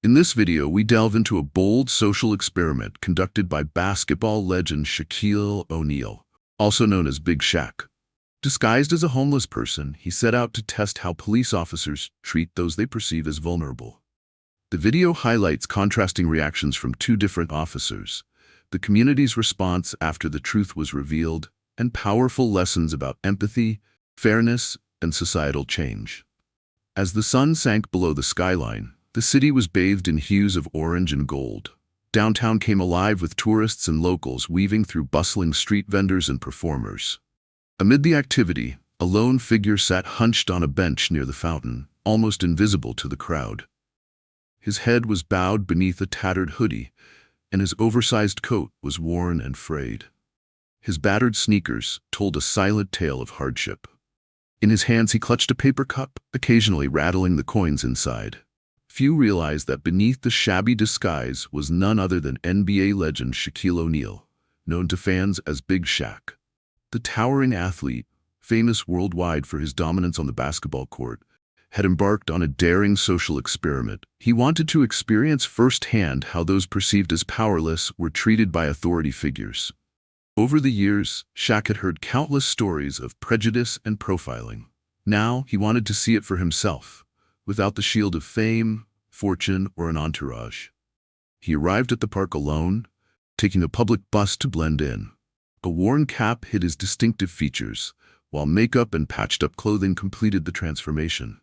In this video, we delve into a bold social experiment conducted by basketball legend Shaquille O'Neal, also known as Big Shaq. Disguised as a homeless person, he set out to test how police officers treat those they perceive as vulnerable. The video highlights contrasting reactions from two different officers, the community's response after the truth was revealed, and powerful lessons about empathy, fairness, and societal change. As the sun sank below the skyline, the city was bathed in hues of orange and gold. Downtown came alive with tourists and locals weaving through bustling street vendors and performers. Amid the activity, a lone figure sat hunched on a bench near the fountain, almost invisible to the crowd. His head was bowed beneath a tattered hoodie, and his oversized coat was worn and frayed. His battered sneakers told a silent tale of hardship. In his hands he clutched a paper cup, occasionally rattling the coins inside. Few realized that beneath the shabby disguise was none other than NBA legend Shaquille O'Neal, known to fans as Big Shaq. The towering athlete, famous worldwide for his dominance on the basketball court, had embarked on a daring social experiment. He wanted to experience firsthand how those perceived as powerless were treated by authority figures. Over the years, Shaq had heard countless stories of prejudice and profiling. Now he wanted to see it for himself, without the shield of fame, fortune, or an entourage. He arrived at the park alone, taking a public bus to blend in. A worn cap hid his distinctive features, while makeup and patched-up clothing completed the transformation.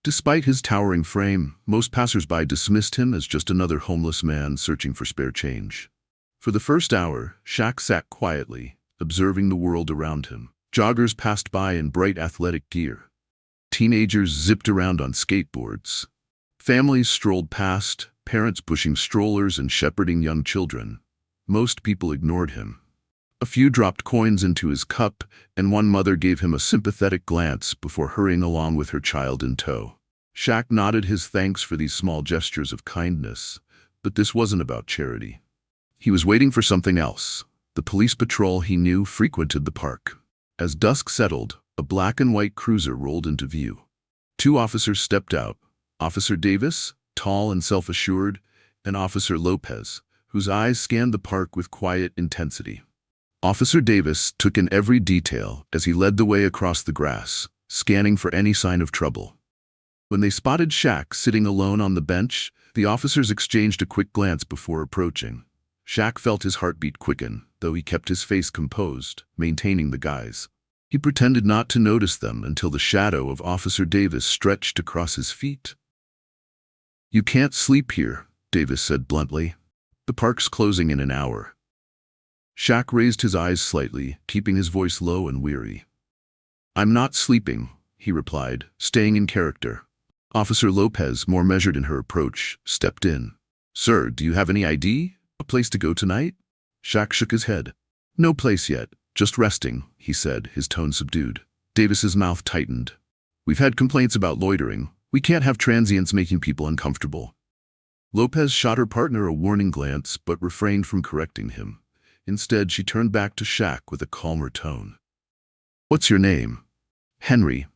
Despite his towering frame, most passers-by dismissed him as just another homeless man searching for spare change. For the first hour, Shaq sat quietly, observing the world around him. Joggers passed by in bright athletic gear. Teenagers zipped around on skateboards. Families strolled past, parents pushing strollers and shepherding young children. Most people ignored him. A few dropped coins into his cup, and one mother gave him a sympathetic glance before hurrying along with her child in tow. Shaq nodded his thanks for these small gestures of kindness, but this wasn't about charity. He was waiting for something else. The police patrol he knew frequented the park. As dusk settled, a black and white cruiser rolled into view. Two officers stepped out, Officer Davis, tall and self-assured, and Officer Lopez, whose eyes scanned the park with quiet intensity. Officer Davis took in every detail as he led the way across the grass, scanning for any sign of trouble. When they spotted Shaq sitting alone on the bench, the officers exchanged a quick glance before approaching. Shaq felt his heartbeat quicken, though he kept his face composed, maintaining the guise. He pretended not to notice them until the shadow of Officer Davis stretched across his feet. "You can't sleep here," Davis said bluntly. "The park's closing in an hour." Shaq raised his eyes slightly, keeping his voice low and weary. "I'm not sleeping," he replied, staying in character. Officer Lopez, more measured in her approach, stepped in. "Sir, do you have any ID? A place to go tonight?" Shaq shook his head. "No place yet, just resting," he said, his tone subdued. Davis's mouth tightened. "We've had complaints about loitering. We can't have transients making people uncomfortable." Lopez shot her partner a warning glance, but refrained from correcting him. Instead, she turned back to Shaq with a calmer tone. "What's your name?" "Henry,"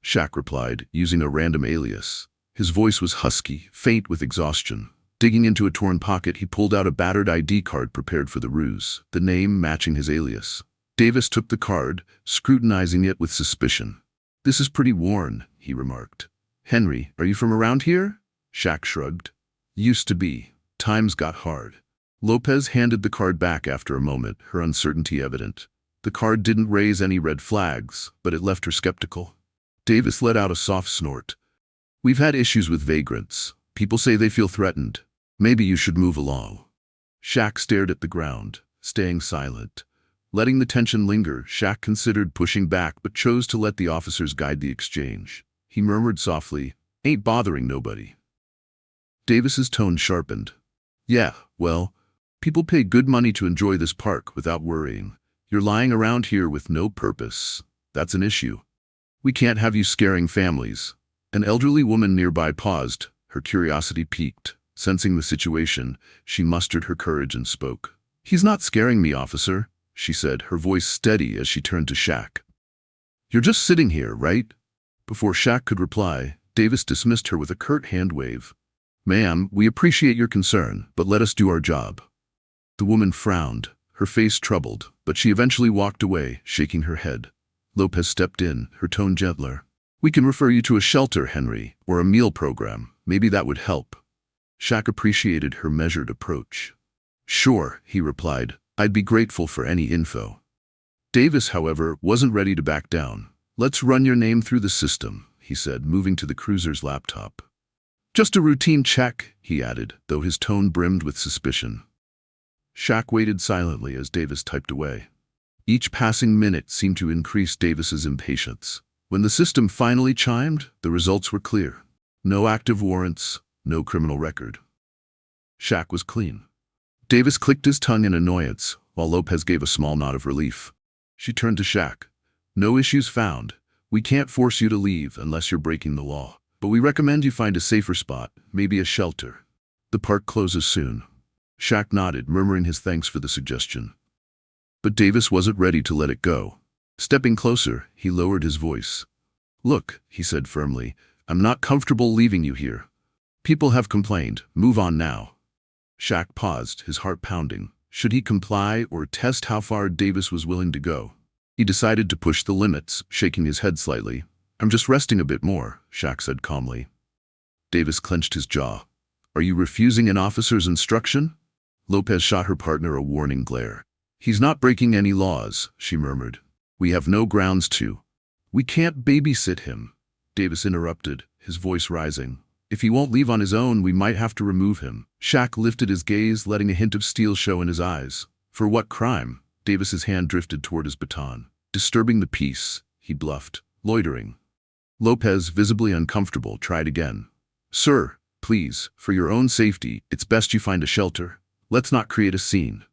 Shaq replied, using a random alias. His voice was husky, faint with exhaustion. Digging into a torn pocket, he pulled out a battered ID card prepared for the ruse, the name matching his alias. Davis took the card, scrutinizing it with suspicion. "This is pretty worn," he remarked. "Henry, are you from around here?" Shaq shrugged. "Used to be. Times got hard." Lopez handed the card back after a moment, her uncertainty evident. The card didn't raise any red flags, but it left her skeptical. Davis let out a soft snort. "We've had issues with vagrants. People say they feel threatened. Maybe you should move along." Shaq stared at the ground, staying silent. Letting the tension linger, Shaq considered pushing back but chose to let the officers guide the exchange. He murmured softly, "Ain't bothering nobody." Davis's tone sharpened. "Yeah, well, people pay good money to enjoy this park without worrying. You're lying around here with no purpose. That's an issue. We can't have you scaring families." An elderly woman nearby paused, her curiosity piqued. Sensing the situation, she mustered her courage and spoke. "He's not scaring me, officer," she said, her voice steady as she turned to Shaq. "You're just sitting here, right?" Before Shaq could reply, Davis dismissed her with a curt hand wave. "Ma'am, we appreciate your concern, but let us do our job." The woman frowned, her face troubled, but she eventually walked away, shaking her head. Lopez stepped in, her tone gentler. "We can refer you to a shelter, Henry, or a meal program. Maybe that would help." Shaq appreciated her measured approach. "Sure," he replied. "I'd be grateful for any info." Davis, however, wasn't ready to back down. "Let's run your name through the system," he said, moving to the cruiser's laptop. "Just a routine check," he added, though his tone brimmed with suspicion. Shaq waited silently as Davis typed away. Each passing minute seemed to increase Davis's impatience. When the system finally chimed, the results were clear. No active warrants, no criminal record. Shaq was clean. Davis clicked his tongue in annoyance, while Lopez gave a small nod of relief. She turned to Shaq. "No issues found. We can't force you to leave unless you're breaking the law. But we recommend you find a safer spot, maybe a shelter. The park closes soon." Shaq nodded, murmuring his thanks for the suggestion. But Davis wasn't ready to let it go. Stepping closer, he lowered his voice. "Look," he said firmly, "I'm not comfortable leaving you here. People have complained. Move on now." Shaq paused, his heart pounding. Should he comply or test how far Davis was willing to go? He decided to push the limits, shaking his head slightly. "I'm just resting a bit more," Shaq said calmly. Davis clenched his jaw. "Are you refusing an officer's instruction?" Lopez shot her partner a warning glare. "He's not breaking any laws," she murmured. "We have no grounds to." "We can't babysit him," Davis interrupted, his voice rising. "If he won't leave on his own, we might have to remove him." Shaq lifted his gaze, letting a hint of steel show in his eyes. "For what crime?" Davis's hand drifted toward his baton. "Disturbing the peace," he bluffed. "Loitering." Lopez, visibly uncomfortable, tried again. "Sir, please, for your own safety, it's best you find a shelter. Let's not create a scene."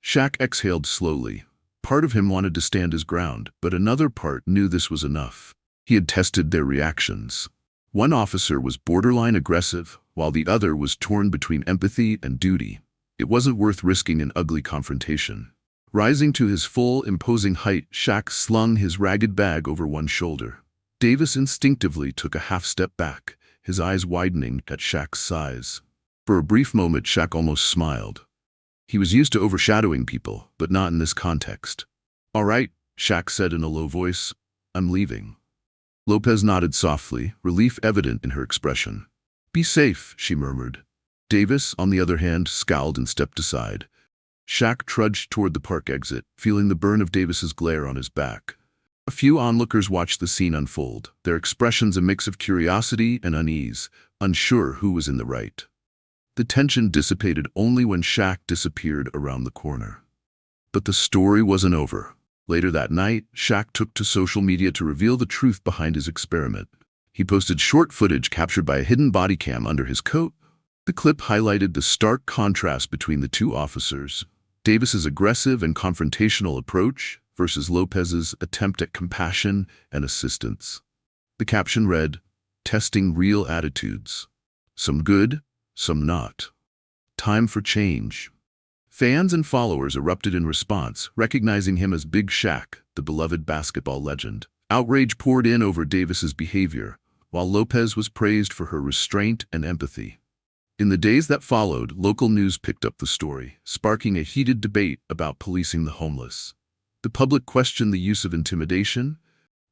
Shaq exhaled slowly. Part of him wanted to stand his ground, but another part knew this was enough. He had tested their reactions. One officer was borderline aggressive, while the other was torn between empathy and duty. It wasn't worth risking an ugly confrontation. Rising to his full, imposing height, Shaq slung his ragged bag over one shoulder. Davis instinctively took a half step back, his eyes widening at Shaq's size. For a brief moment, Shaq almost smiled. He was used to overshadowing people, but not in this context. "All right," Shaq said in a low voice. "I'm leaving." Lopez nodded softly, relief evident in her expression. "Be safe," she murmured. Davis, on the other hand, scowled and stepped aside. Shaq trudged toward the park exit, feeling the burn of Davis's glare on his back. A few onlookers watched the scene unfold, their expressions a mix of curiosity and unease, unsure who was in the right. The tension dissipated only when Shaq disappeared around the corner. But the story wasn't over. Later that night, Shaq took to social media to reveal the truth behind his experiment. He posted short footage captured by a hidden body cam under his coat. The clip highlighted the stark contrast between the two officers, Davis's aggressive and confrontational approach versus Lopez's attempt at compassion and assistance. The caption read, "Testing real attitudes. Some good, some not. Time for change." Fans and followers erupted in response, recognizing him as Big Shaq, the beloved basketball legend. Outrage poured in over Davis's behavior, while Lopez was praised for her restraint and empathy. In the days that followed, local news picked up the story, sparking a heated debate about policing the homeless. The public questioned the use of intimidation,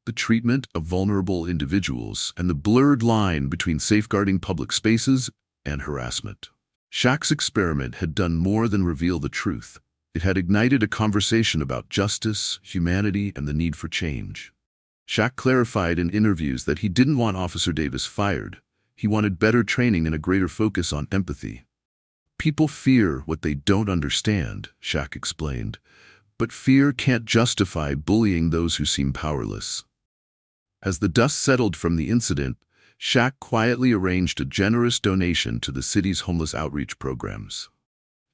the treatment of vulnerable individuals, and the blurred line between safeguarding public spaces and harassment. Shaq's experiment had done more than reveal the truth. It had ignited a conversation about justice, humanity, and the need for change. Shaq clarified in interviews that he didn't want Officer Davis fired. He wanted better training and a greater focus on empathy. "People fear what they don't understand," Shaq explained, "but fear can't justify bullying those who seem powerless." As the dust settled from the incident, Shaq quietly arranged a generous donation to the city's homeless outreach programs.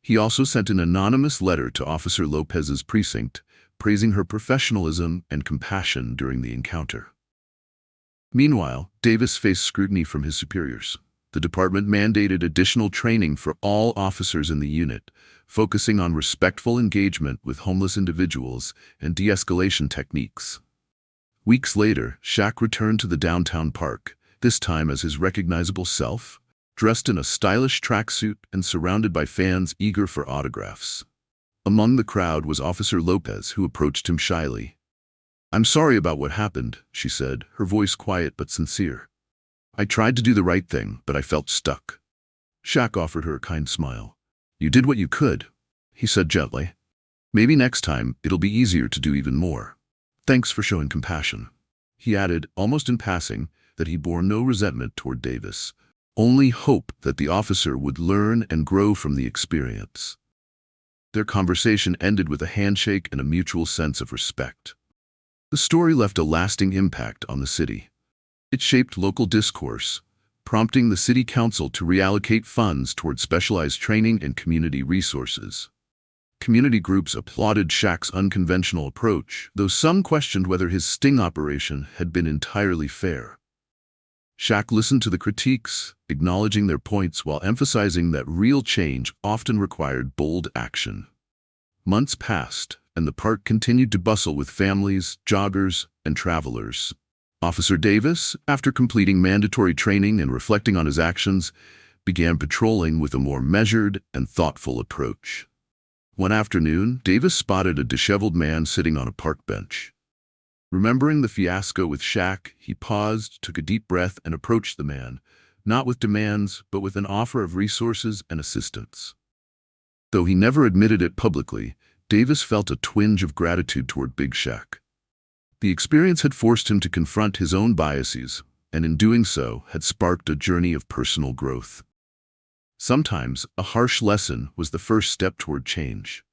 He also sent an anonymous letter to Officer Lopez's precinct, praising her professionalism and compassion during the encounter. Meanwhile, Davis faced scrutiny from his superiors. The department mandated additional training for all officers in the unit, focusing on respectful engagement with homeless individuals and de-escalation techniques. Weeks later, Shaq returned to the downtown park, this time as his recognizable self, dressed in a stylish tracksuit and surrounded by fans eager for autographs. Among the crowd was Officer Lopez, who approached him shyly. "I'm sorry about what happened," she said, her voice quiet but sincere. "I tried to do the right thing, but I felt stuck." Shaq offered her a kind smile. "You did what you could," he said gently. "Maybe next time it'll be easier to do even more. Thanks for showing compassion." He added, almost in passing, that he bore no resentment toward Davis, only hope that the officer would learn and grow from the experience. Their conversation ended with a handshake and a mutual sense of respect. The story left a lasting impact on the city. It shaped local discourse, prompting the city council to reallocate funds toward specialized training and community resources. Community groups applauded Shaq's unconventional approach, though some questioned whether his sting operation had been entirely fair. Shaq listened to the critiques, acknowledging their points while emphasizing that real change often required bold action. Months passed, and the park continued to bustle with families, joggers, and travelers. Officer Davis, after completing mandatory training and reflecting on his actions, began patrolling with a more measured and thoughtful approach. One afternoon, Davis spotted a disheveled man sitting on a park bench. Remembering the fiasco with Shaq, he paused, took a deep breath, and approached the man, not with demands, but with an offer of resources and assistance. Though he never admitted it publicly, Davis felt a twinge of gratitude toward Big Shaq. The experience had forced him to confront his own biases, and in doing so, had sparked a journey of personal growth. Sometimes, a harsh lesson was the first step toward change.